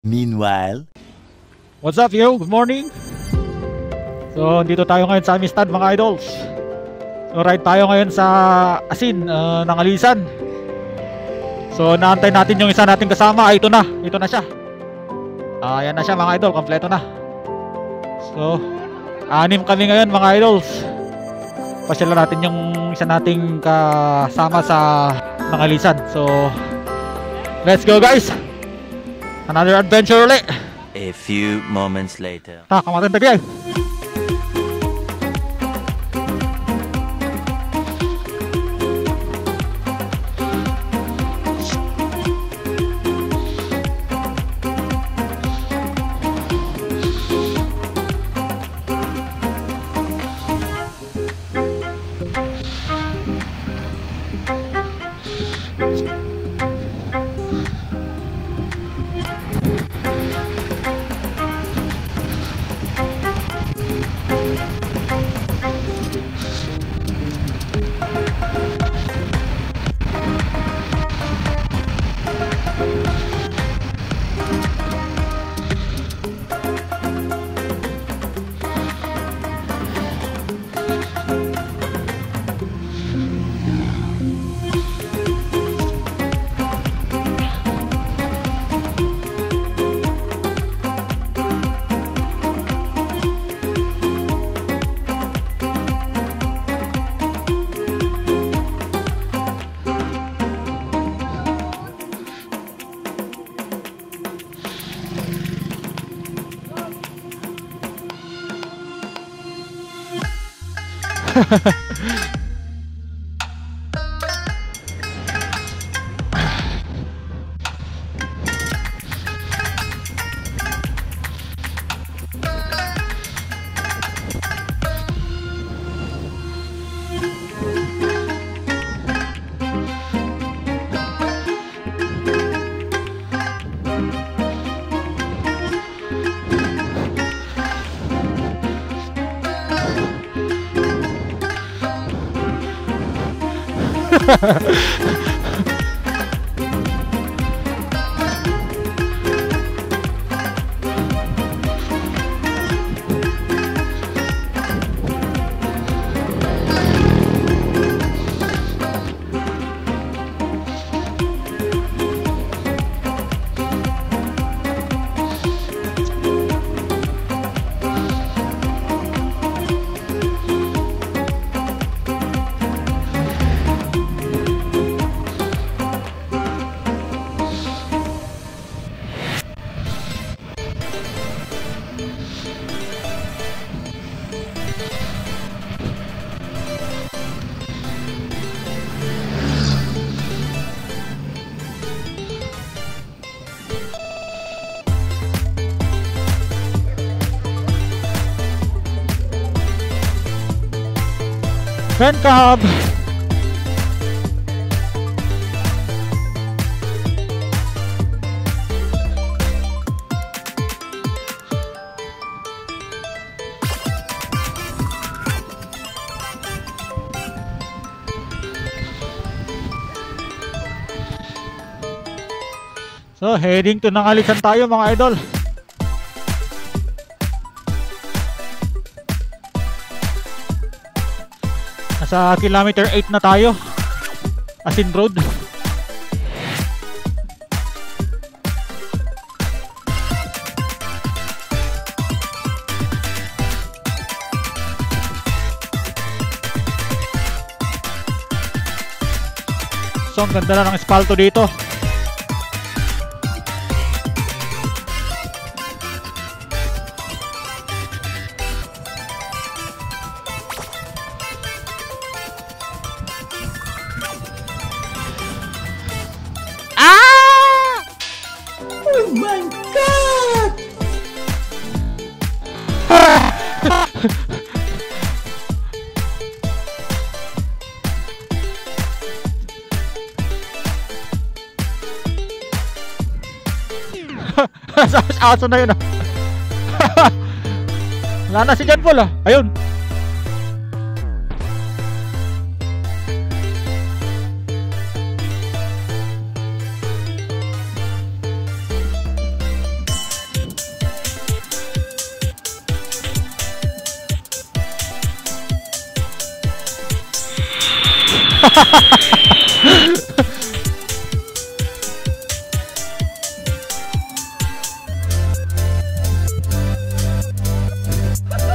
Meanwhile, What's up, yo? Good morning. So, dito tayo ngayon sa Amistad, mga idols. So, ride tayo ngayon sa Asin, ng Alisan. So, naantay natin yung isa nating kasama. Ito na siya. Ayan na siya, mga idol. Kompleto na. So, 6 kami ngayon, mga idols. Pasyalan natin yung isa nating kasama sa ng Alisan. So, let's go, guys. Another adventure ulit. a few moments later. Kamatin tagay. Ben Cab. So, heading to Nangalisan tayo, mga idol. Nasa kilometer 8 na tayo. Asin Road. So, ang ganda na ng espalto dito. Sa aso na yun ah. Wala na si John Paul ah. Ayun.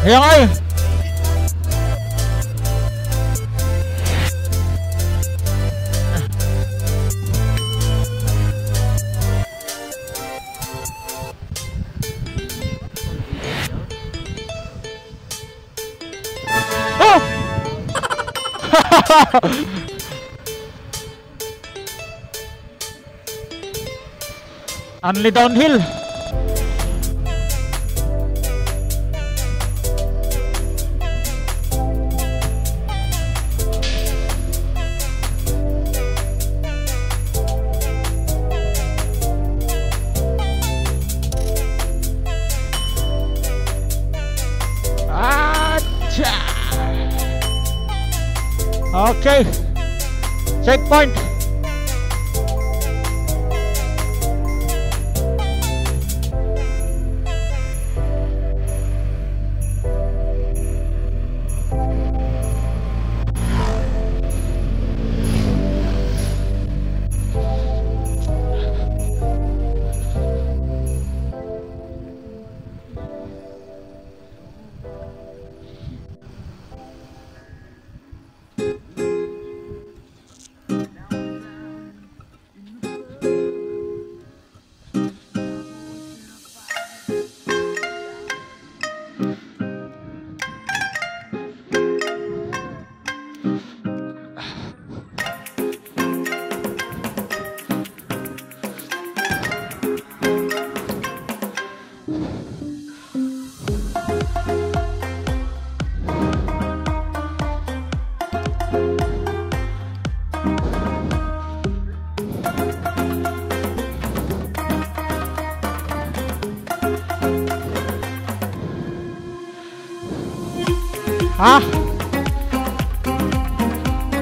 Ayan nga eh. Oh! Only downhill. Okay, checkpoint.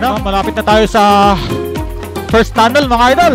No, malapit na tayo sa first tunnel mga idol.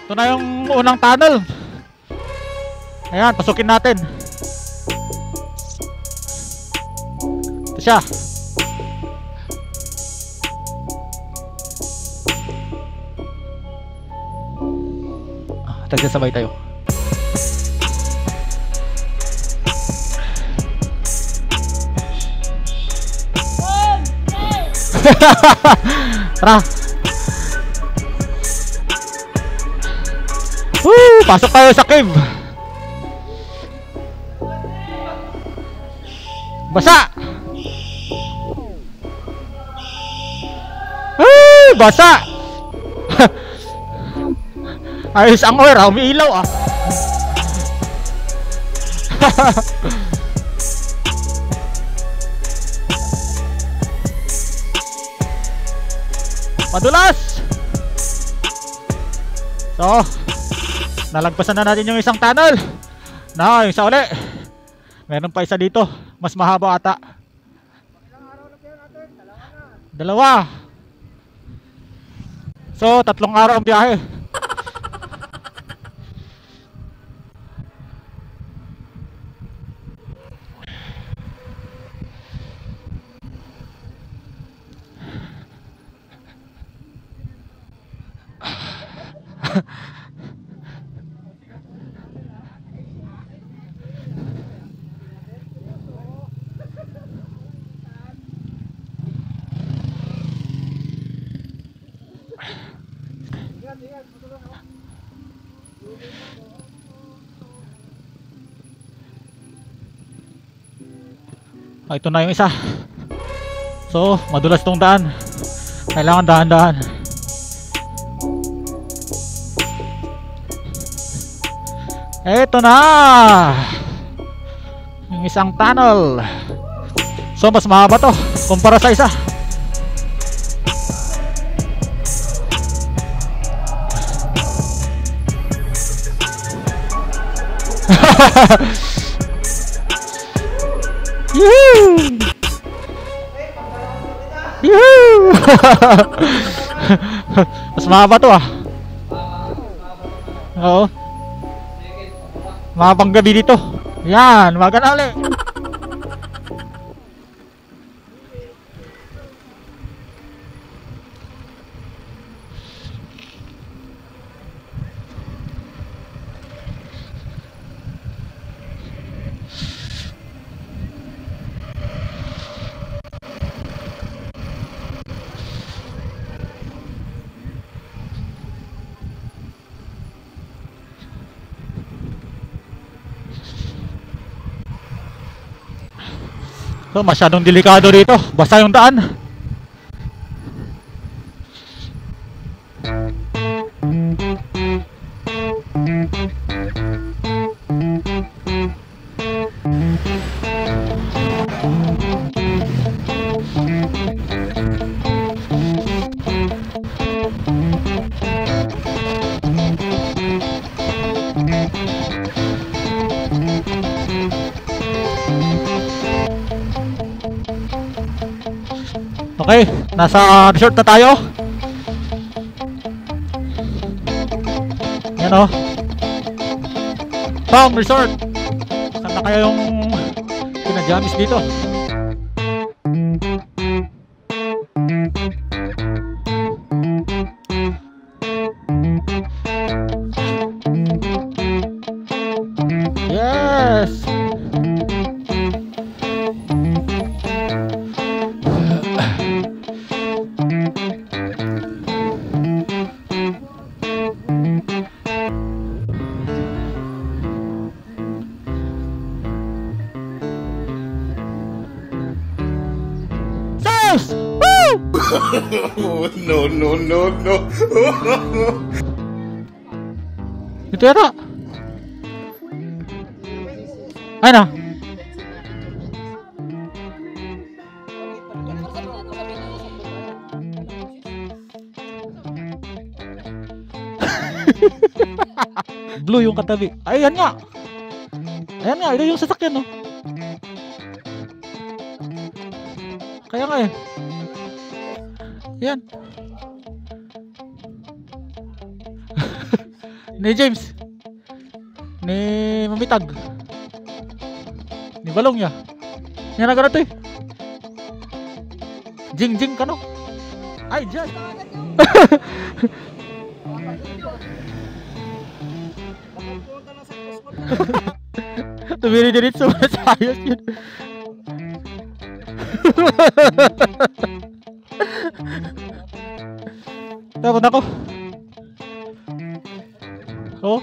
Ito na yung unang tunnel. Ayan, pasukin natin. Ito siya. Tagsasabay tayo. Tara. Pasok tayo sa cave. Basa. Basa. Ayos ang oras, umiilaw ah. Madulas. So, nalagpasan na natin yung isang tunnel. Na, yung isa uli. Meron pa isa dito. Mas mahaba ata. Dalawa. So, 3 araw ang biyahe. Ito na yung isa. So, madulas tong daan. Kailangan dahan-dahan. Ito na yung isang tunnel. So, mas mahaba to kumpara sa isa. Yuhuu! Yuhuu! Mas mahaba to ah. Oo. Mahabang gabi dito. Yan, maganda ulit. So, masyadong delikado dito. Basta yung daan. Okay, nasa resort na tayo. Yan o, Palm Resort. Saan na kaya yung pinajamis dito? Yes! No, no, no, no. Ito yata. Ay na. Blue yung katabi. Ayan nga. Ayan nga, ito yung sasakyan, no? Kaya nga eh. Yan. Ni James. Ni Mamitag. Ni Balong ya. Yan na ganito eh. Jing ka no? Ay, dyan. Tumiri diretso sa ayos yun. Tapos ako. Oh.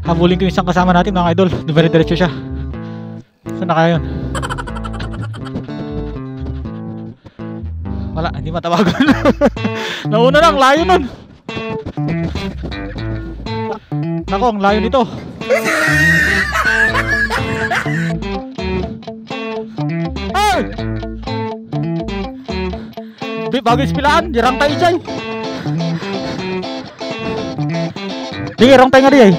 Habulin ko yung isang kasama natin mga idol. Dumire-diretso siya. Saan na kaya yun? Wala, hindi matawagan. Nauna lang, layo nun. Nako, ang layo nito. Ay! bago ispilaan, dirang tayo dyan. Di, rong tayo nga di eh.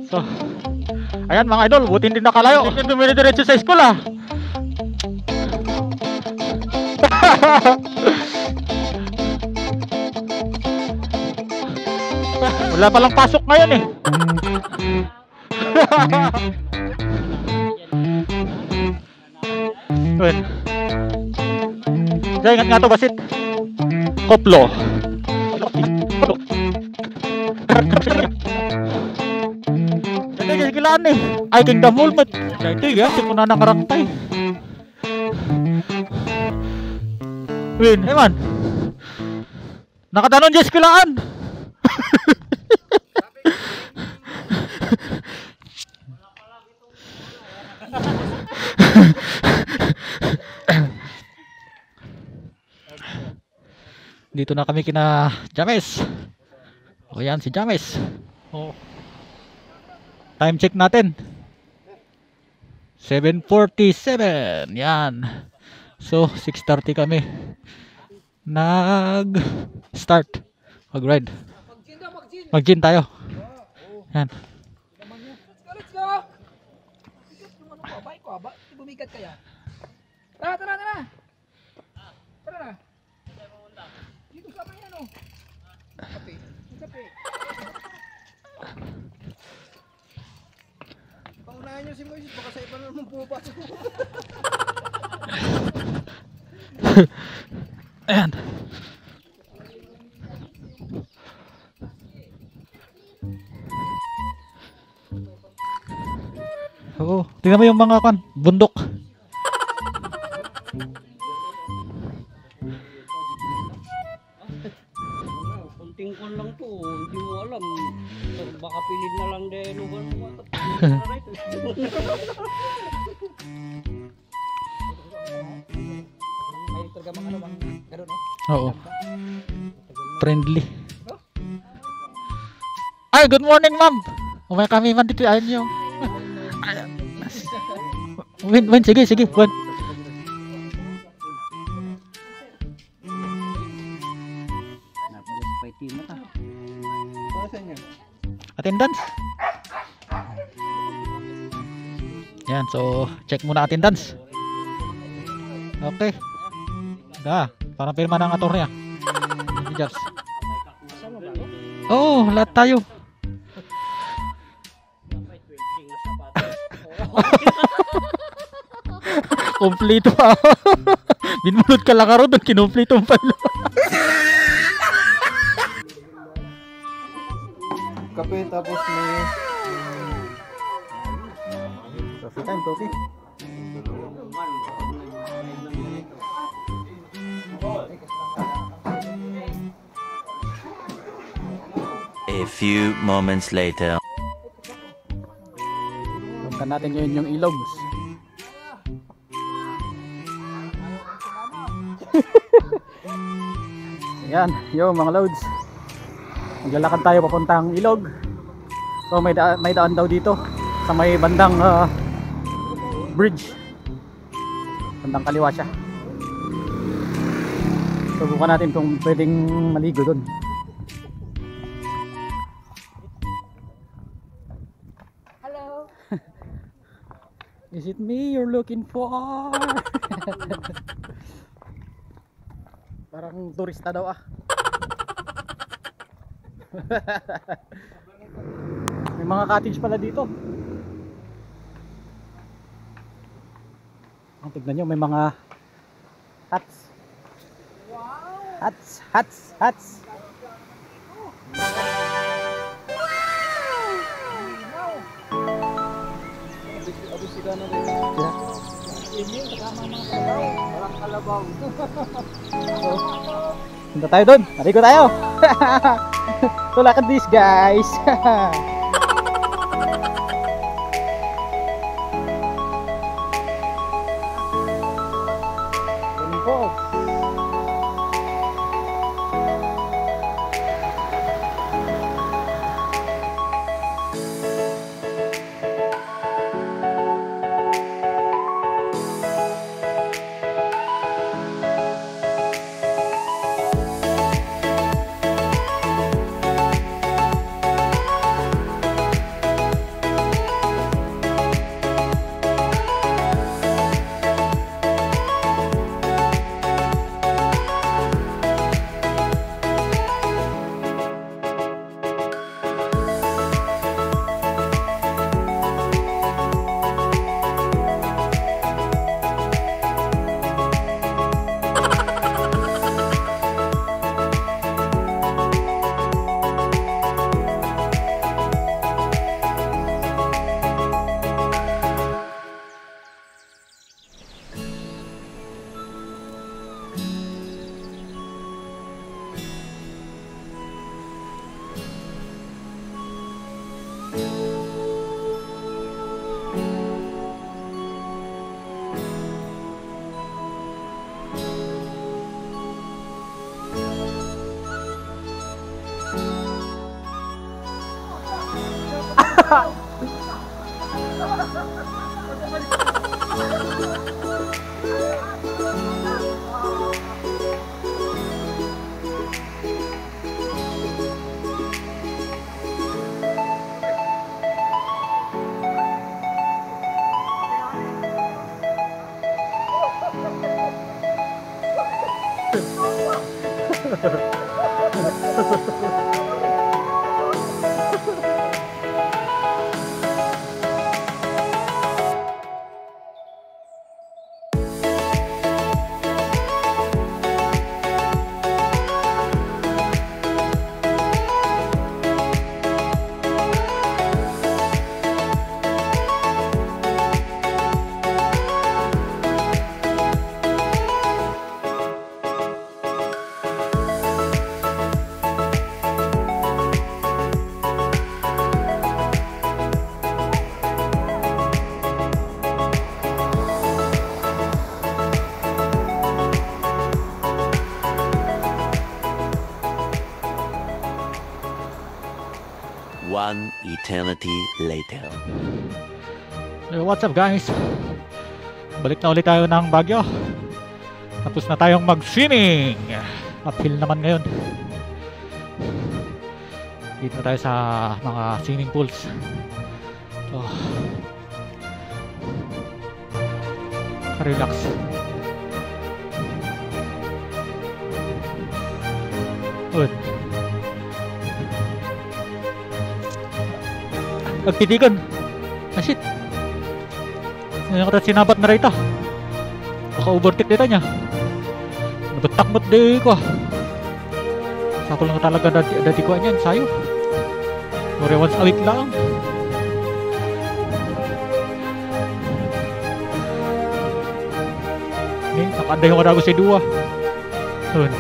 So, ayan mga idol, buti hindi nakalayo. Hindi dumire-diretso sa school ah. Wala palang pasok ngayon eh. Wait. Kaya ingat nga to basit. Koplo. Jadi gilaan nih. Ay kingdom ulmet. Jadi ya si punana karangtay. Win, man. Nakadanon Jess kilaan. Dito na kami kina James. O yan si James. Oh. Time check natin 7:47. Yan. So 6:30 kami nag start mag-ride. Mag-gym tayo. Yan. Let's go. Bike ko ba? Bumigat kaya. Tara. Tara na. Dito sa may ano. Kape. Paunahan niyo si Moises baka sa iba naman pupasok. Ayan. Oo, tingnan mo yung mga bundok. Kunting kon lang to, hindi mo alam. Baka pilid na lang din lugar mo. Ay, talaga mga ano bang? Karon no? Oo. Friendly. Ay, good morning, ma'am. Umay kami man dito ayon yung. Win, sige, win. Attendance. Yan, so check muna attendance. Okay. Parang pirma ng attorney ah. Managers. Oh, lahat tayo. Kompleto pa. Binulot ka lang karon, kinumpleto pa. Kape tapos may Coffee time, coffee. A few moments later. Punta natin ngayon yung ilogs. Ayan, yung mga loads. Maglalakad tayo papuntang ilog. So may daan daw dito sa may bandang bridge. Bandang kaliwa siya. Subukan natin kung pwedeng maligo doon. hello. Is it me you're looking for? Parang turista daw ah. May mga cottage pala dito. Ang tignan nyo, may mga huts. Huts. Walang kalabaw. Punta tayo doon. Narigo tayo. So look at this guys. Ganun po. One eternity later. What's up guys? Balik na ulit tayo ng Baguio. Tapos na tayong mag-swimming. Uphill naman ngayon. Dito na tayo sa mga swimming pools. Oh. Relax. Good. Agtitigan. Ah shit. Ngayon ko sinabat na rito. Baka-overtake dito niya. Nabatakbot di ko. Sako lang talaga dati ko niyan. Sayo. Mure once a week lang. Nih, nakaanday yung karago sa dua. Doon.